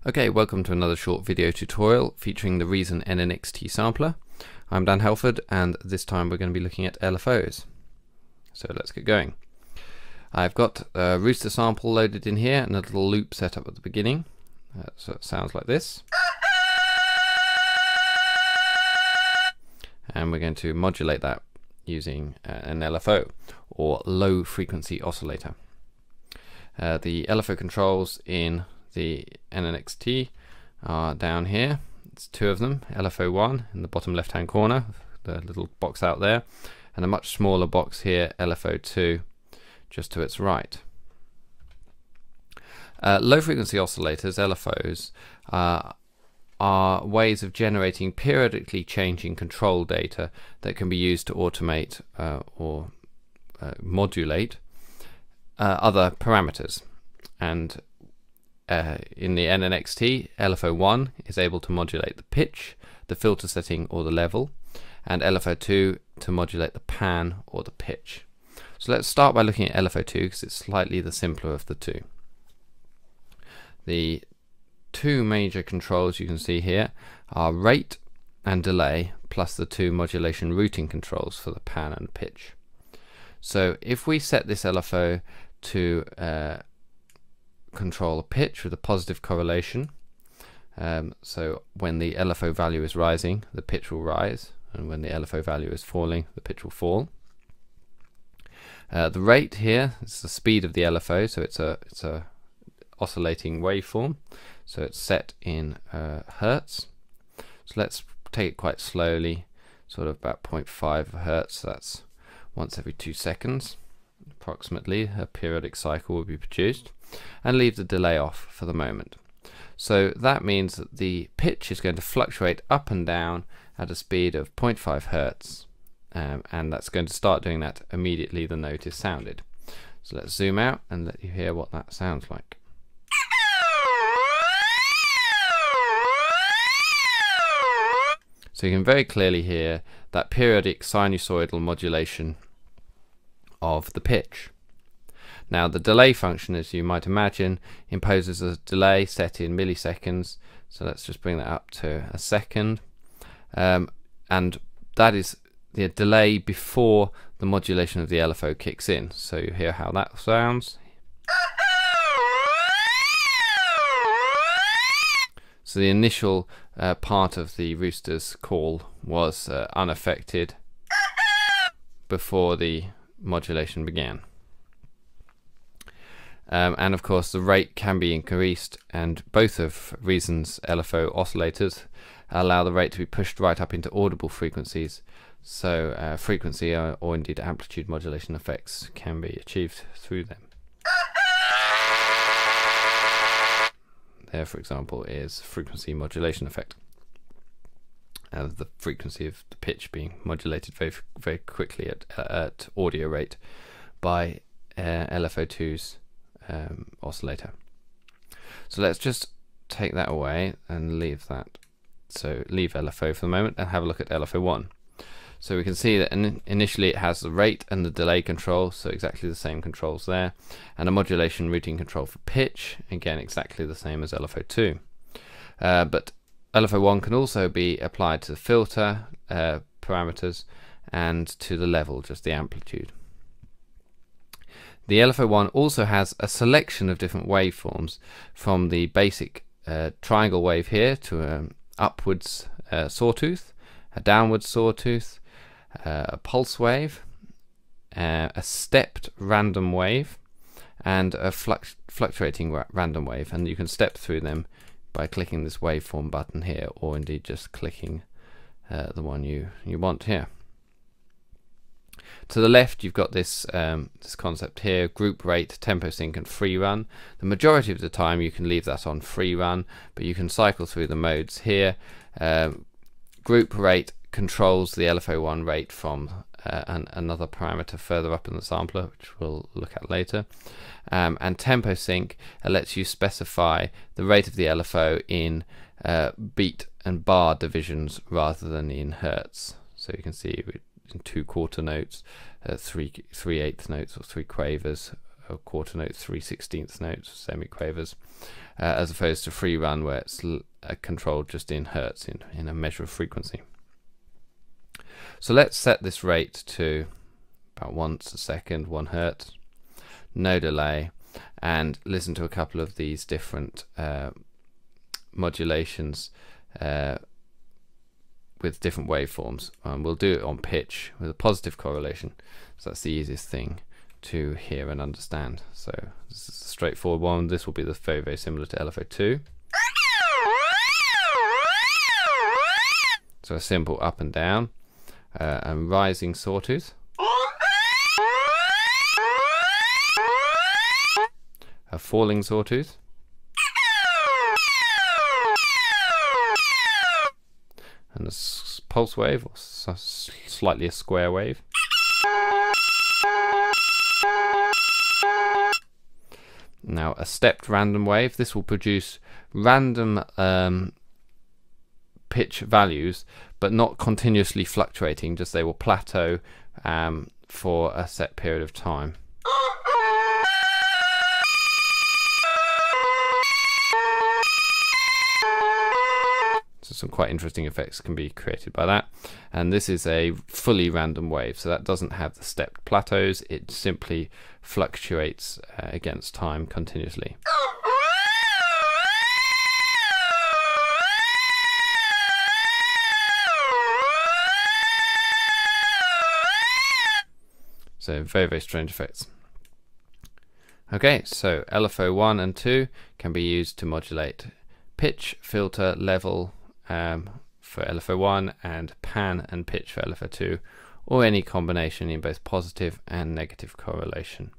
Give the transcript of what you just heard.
Okay, welcome to another short video tutorial featuring the Reason NNXT sampler. I'm Dan Helford, and this time we're going to be looking at LFOs. So let's get going. I've got a rooster sample loaded in here and a little loop set up at the beginning. So it sounds like this. And we're going to modulate that using an LFO, or Low Frequency Oscillator. The LFO controls in the NNXT are down here. It's two of them, LFO1 in the bottom left hand corner, the little box out there, and a much smaller box here, LFO2, just to its right. Low frequency oscillators, LFOs, are ways of generating periodically changing control data that can be used to automate or modulate other parameters. And in the NNXT, LFO1 is able to modulate the pitch, the filter setting or the level, and LFO2 to modulate the pan or the pitch. So let's start by looking at LFO2 because it's slightly the simpler of the two. The two major controls you can see here are rate and delay, plus the two modulation routing controls for the pan and pitch. So if we set this LFO to control a pitch with a positive correlation, so when the LFO value is rising, the pitch will rise, and when the LFO value is falling, the pitch will fall. The rate here is the speed of the LFO, so it's a oscillating waveform, so it's set in hertz. So let's take it quite slowly, sort of about 0.5 hertz. So that's once every 2 seconds approximately a periodic cycle will be produced, and leave the delay off for the moment. So that means that the pitch is going to fluctuate up and down at a speed of 0.5 hertz, and that's going to start doing that immediately the note is sounded. So let's zoom out and let you hear what that sounds like. So you can very clearly hear that periodic sinusoidal modulation of the pitch. Now the delay function, as you might imagine, imposes a delay set in milliseconds, so let's just bring that up to a second, and that is the delay before the modulation of the LFO kicks in. So you hear how that sounds. So the initial part of the rooster's call was unaffected before the modulation began. And of course the rate can be increased, and both of Reason's LFO oscillators allow the rate to be pushed right up into audible frequencies, so frequency or indeed amplitude modulation effects can be achieved through them. There, for example, is frequency modulation effect, the frequency of the pitch being modulated very quickly at audio rate by LFO2's oscillator. So let's just take that away and leave that. So leave LFO for the moment and have a look at LFO1. So we can see that initially it has the rate and the delay control, so exactly the same controls there, and a modulation routing control for pitch, again exactly the same as LFO2. But LFO1 can also be applied to the filter parameters and to the level, just the amplitude. The LFO1 also has a selection of different waveforms, from the basic triangle wave here to an upwards sawtooth, a downwards sawtooth, a pulse wave, a stepped random wave, and a fluctuating random wave, and you can step through them by clicking this waveform button here, or indeed just clicking the one you want here. To the left you've got this this concept here, group rate, tempo sync and free run. The majority of the time you can leave that on free run, but you can cycle through the modes here. Group rate controls the LFO1 rate from another parameter further up in the sampler, which we'll look at later. And tempo sync lets you specify the rate of the LFO in beat and bar divisions rather than in hertz. So you can see in 2/4 notes, 3/8 notes or 3 quavers, a quarter note, 3/16 notes, semiquavers, as opposed to free run where it's controlled just in hertz, in a measure of frequency. So let's set this rate to about once a second, 1 hertz, no delay, and listen to a couple of these different modulations with different waveforms. We'll do it on pitch with a positive correlation, so that's the easiest thing to hear and understand. So this is a straightforward one. This will be very, very similar to LFO2. So a simple up and down, and rising sawtooth, a falling sawtooth, and a pulse wave, or slightly a square wave. Now a stepped random wave. This will produce random pitch values, but not continuously fluctuating, just they will plateau for a set period of time. So some quite interesting effects can be created by that. And this is a fully random wave, so that doesn't have the stepped plateaus, it simply fluctuates against time continuously. So very, very strange effects. Okay, so LFO 1 and 2 can be used to modulate pitch, filter, level for LFO 1, and pan and pitch for LFO 2, or any combination in both positive and negative correlation.